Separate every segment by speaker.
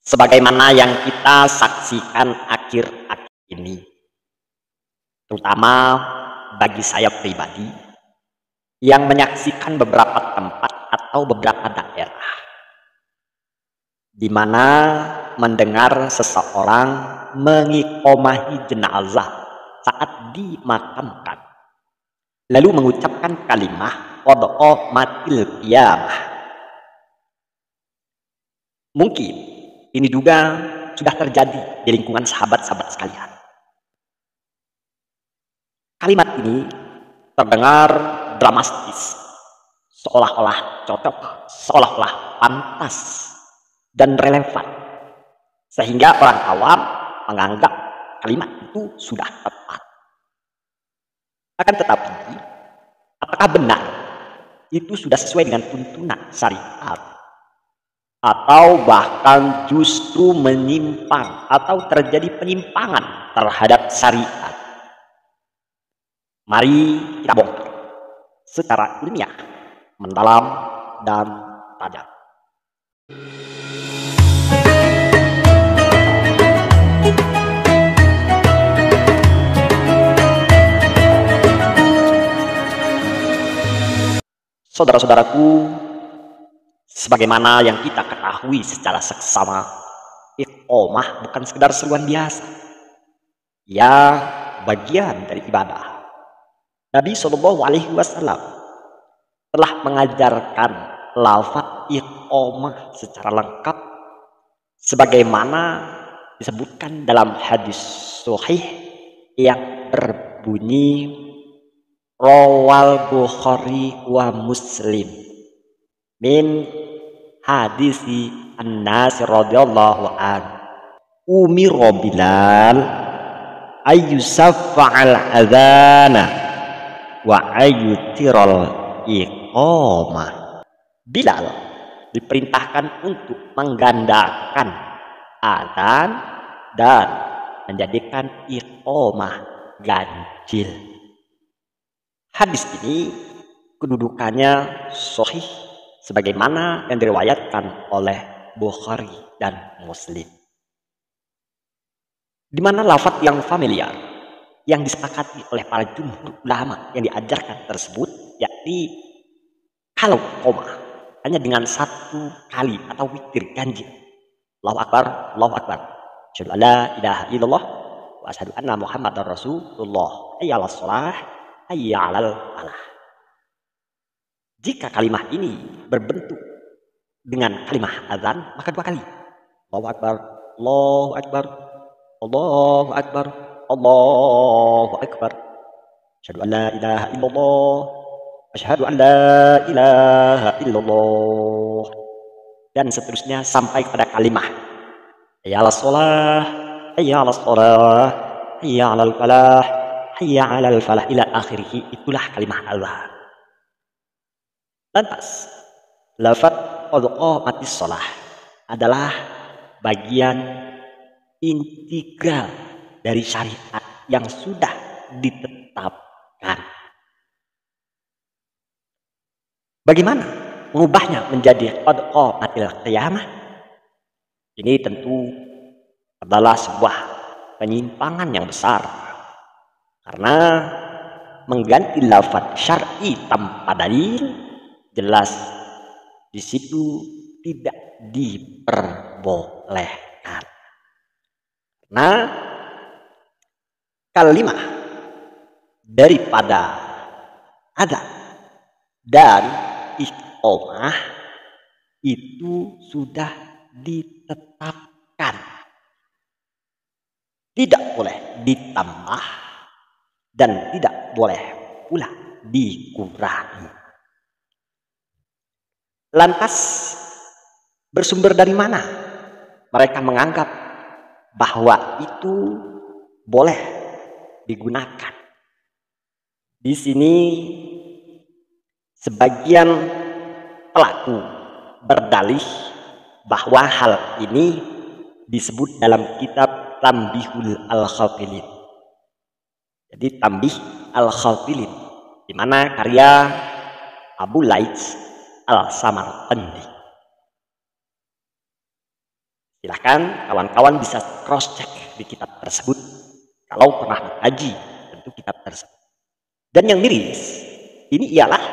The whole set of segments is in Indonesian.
Speaker 1: Sebagaimana yang kita saksikan akhir-akhir ini, terutama bagi saya pribadi yang menyaksikan beberapa tempat atau beberapa daerah di mana mendengar seseorang mengiqomahi jenazah saat dimakamkan, lalu mengucapkan kalimat qad qamatil qiyamah. Mungkin ini juga sudah terjadi di lingkungan sahabat-sahabat sekalian. Kalimat ini terdengar dramatis, seolah-olah cocok, seolah-olah pantas dan relevan, sehingga orang awam menganggap kalimat itu sudah tepat. Akan tetapi, apakah benar itu sudah sesuai dengan tuntunan syariat, atau bahkan justru menyimpang atau terjadi penyimpangan terhadap syariat? Mari kita bongkar secara ilmiah, mendalam dan tajam. Saudara-saudaraku, sebagaimana yang kita ketahui secara seksama, iqomah bukan sekedar seruan biasa. Ya, bagian dari ibadah. Nabi SAW telah mengajarkan lafaz iqomah secara lengkap sebagaimana disebutkan dalam hadis sahih yang berbunyi rawal Bukhari wa Muslim min hadisi An-Nas radhiyallahu an umira Bilal ayyusaffa'al adzana wa ayyutiral iqamah. Bilal diperintahkan untuk menggandakan adzan dan menjadikan iqamah ganjil. Hadis ini kedudukannya sahih sebagaimana yang diriwayatkan oleh Bukhari dan Muslim, di mana lafaz yang familiar yang disepakati oleh para jumhur ulama yang diajarkan tersebut, yakni kalau iqomah hanya dengan satu kali atau witir ganjil, Allahu Akbar, Allahu Akbar, asyhadu an la ilaha illallah wa asyhadu anna Muhammadar Rasulullah, hayya 'alas shalah, hayya 'alal falah. Jika kalimat ini berbentuk dengan kalimat azan, maka dua kali, Allahu Akbar, Allahu Akbar, Allahu Akbar, Allahu Akbar, asyhadu an la ilaha illallah, asyhadu an la ilaha illallah, dan seterusnya sampai kepada kalimat hayya 'alas shalah, hayya 'alas shalah, hayya 'alal falah, hayya 'alal falah ila akhirih. Itulah kalimat Allah. Lantas lafaz qad qamatis shalah adalah bagian integral dari syariat yang sudah ditetapkan. Bagaimana mengubahnya menjadi qad qamatil qiyamah? Ini tentu adalah sebuah penyimpangan yang besar, karena mengganti lafaz syar'i tanpa dalil jelas di situ tidak diperbolehkan. Nah, kalimat daripada adzan dan iqomah itu sudah ditetapkan, tidak boleh ditambah dan tidak boleh pula dikurangi. Lantas bersumber dari mana mereka menganggap bahwa itu boleh digunakan? Di sini sebagian pelaku berdalih bahwa hal ini disebut dalam kitab Tambihul Al-Khafilin. Jadi Tambih Al-Khafilin, di mana karya Abu Laits Al-Samarqandi. Silahkan kawan-kawan bisa cross check di kitab tersebut kalau pernah mengkaji tentu kitab tersebut. Dan yang miris ini ialah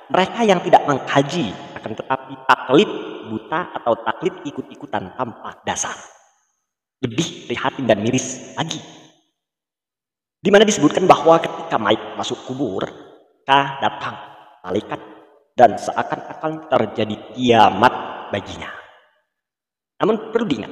Speaker 1: mereka yang tidak mengkaji akan tetapi taklid buta atau taklid ikut-ikutan tanpa dasar. Lebih prihatin dan miris lagi, di mana disebutkan bahwa ketika mayat masuk kubur, datang malaikat dan seakan-akan terjadi kiamat baginya. Namun perlu diingat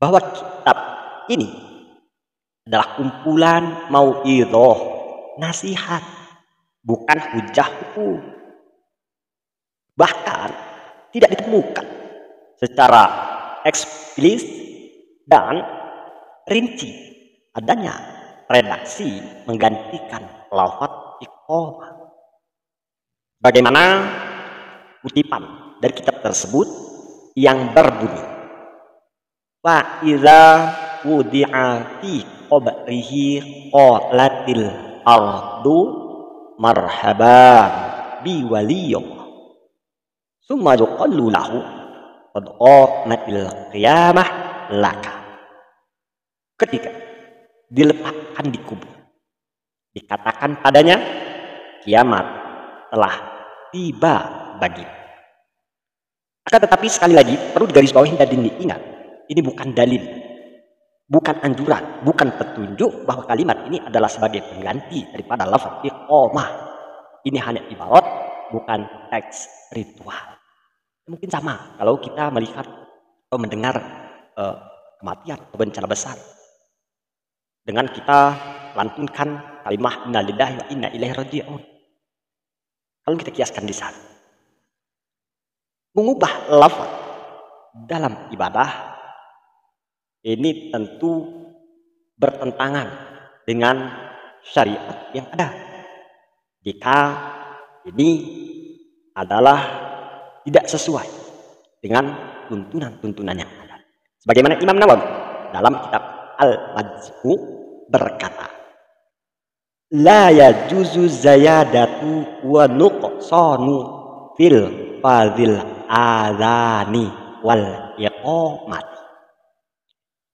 Speaker 1: bahwa kitab ini adalah kumpulan mau'idhah, nasihat, bukan hujah hukum. Bahkan tidak ditemukan secara eksplisit dan rinci adanya redaksi menggantikan lafaz iqamah. Bagaimana kutipan dari kitab tersebut yang berbunyi, wa idza wudi'a fi qabrihi qalatil ardu marhaban bi waliyyin summa yuqallu lahu qad qamatil qiyamah laka. Ketika diletakkan di kubur, dikatakan padanya, kiamat telah tiba bagimu. Akan tetapi sekali lagi perlu digarisbawahi dan diingat, ini bukan dalil, bukan anjuran, bukan petunjuk bahwa kalimat ini adalah sebagai pengganti daripada lafaz iqamah. Ini hanya ibarat, bukan teks ritual. Mungkin sama kalau kita melihat atau mendengar kematian atau bencana besar, dengan kita lantunkan kalimah inna lillahi wa inna ilaihi raji'un. Kalau kita kiaskan di sana, mengubah lafaz dalam ibadah ini tentu bertentangan dengan syariat yang ada. Jika ini adalah tidak sesuai dengan tuntunan-tuntunan yang ada. Sebagaimana Imam Nawawi dalam kitab Al-Majmu' berkata, la yajuzu zayadatu wa nuqsanu fil fadhil adhani wal iqamati.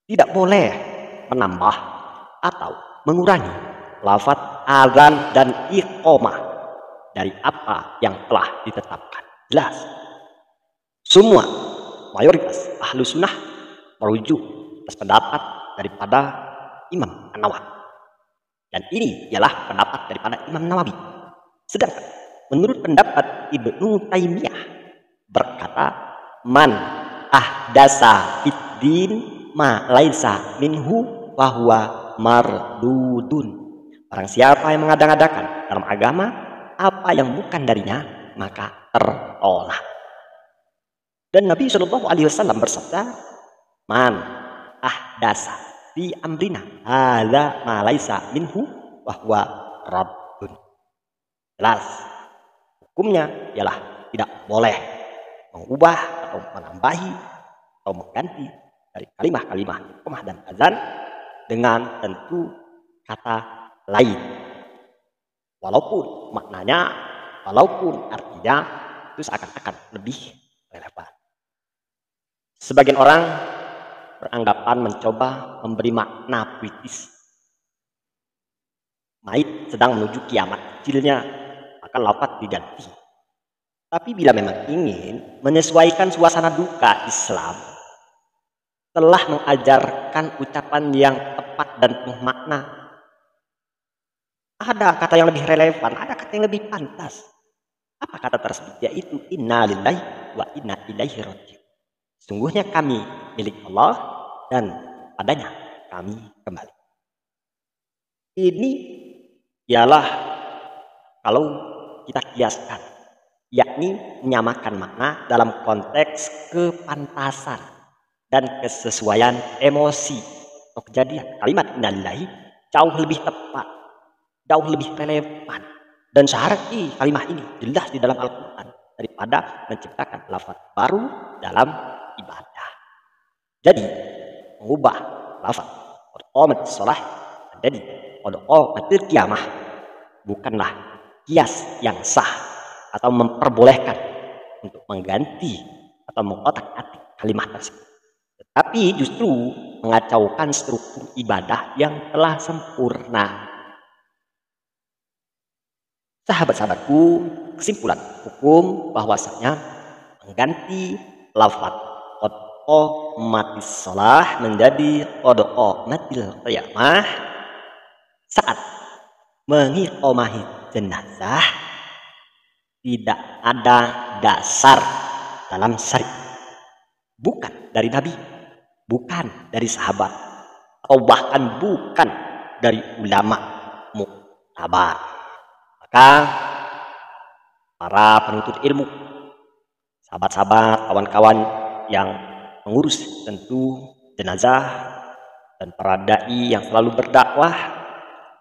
Speaker 1: Tidak boleh menambah atau mengurangi lafaz azan dan iqamah dari apa yang telah ditetapkan. Jelas, semua mayoritas ahlu sunnah merujuk atas pendapat daripada Imam An-Nawawi. Dan ini ialah pendapat daripada Imam Nawawi. Sedangkan menurut pendapat Ibnu Taimiyah berkata, man ahdasa fiddin ma laisa minhu bahwa mardudun. Barang siapa yang mengada-ngadakan dalam agama apa yang bukan darinya, maka tertolak. Dan Nabi Shallallahu Alaihi Wasallam bersabda, man ahdasa fi amrina hadza ma laisa minhu bahwa rabbun. Jelas hukumnya ialah tidak boleh mengubah atau menambahi atau mengganti dari kalimah-kalimah iqamah dan azan dengan tentu kata lain, walaupun maknanya, walaupun artinya itu seakan-akan lebih relevan. Sebagian orang beranggapan mencoba memberi makna puitis. Mayit sedang menuju kiamat kecilnya, maka lafaz diganti. Tapi bila memang ingin menyesuaikan suasana duka Islam, telah mengajarkan ucapan yang tepat dan penuh makna. Ada kata yang lebih relevan, ada kata yang lebih pantas. Apa kata tersebut? Yaitu inna lillahi wa inna ilaihi raji'un. Sungguhnya kami milik Allah dan padanya kami kembali. Ini ialah kalau kita kiaskan, yakni menyamakan makna dalam konteks kepantasan dan kesesuaian emosi atau kejadian. Kalimat innalillahi jauh lebih tepat, jauh lebih relevan dan syar'i kalimat ini jelas di dalam Al-Quran daripada menciptakan lafaz baru dalam ibadah. Jadi mengubah lafaz qomat shalah jadi qomatil qiyamah bukanlah kias yang sah atau memperbolehkan untuk mengganti atau mengotak-atik kalimat tersebut. tapi justru mengacaukan struktur ibadah yang telah sempurna. Sahabat-sahabatku, kesimpulan hukum bahwasanya mengganti lafaz otomatis sholah menjadi otomatil qiyamah saat mengiqomahi jenazah tidak ada dasar dalam syariat, bukan dari Nabi, bukan dari sahabat, atau bahkan bukan dari ulama muktabar. Maka para penuntut ilmu, sahabat-sahabat, kawan-kawan yang mengurus tentu jenazah, dan para dai yang selalu berdakwah,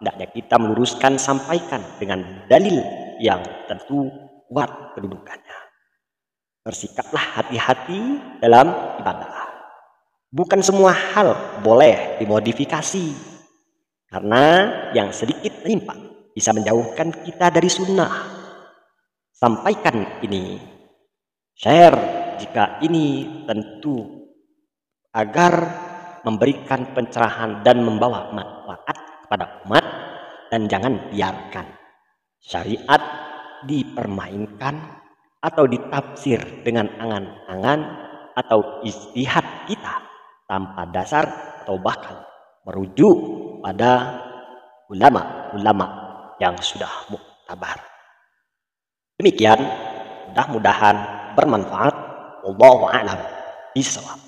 Speaker 1: hendaknya kita meluruskan, sampaikan dengan dalil yang tentu kuat kedudukannya. Bersikaplah hati-hati dalam ibadah. Bukan semua hal boleh dimodifikasi, karena yang sedikit menyimpang bisa menjauhkan kita dari sunnah. Sampaikan ini, share jika ini tentu agar memberikan pencerahan dan membawa manfaat kepada umat, dan jangan biarkan syariat dipermainkan atau ditafsir dengan angan-angan atau ijtihad kita tanpa dasar atau bahkan merujuk pada ulama-ulama yang sudah muktabar. Demikian, mudah-mudahan bermanfaat. Wallahu a'lam bishawab.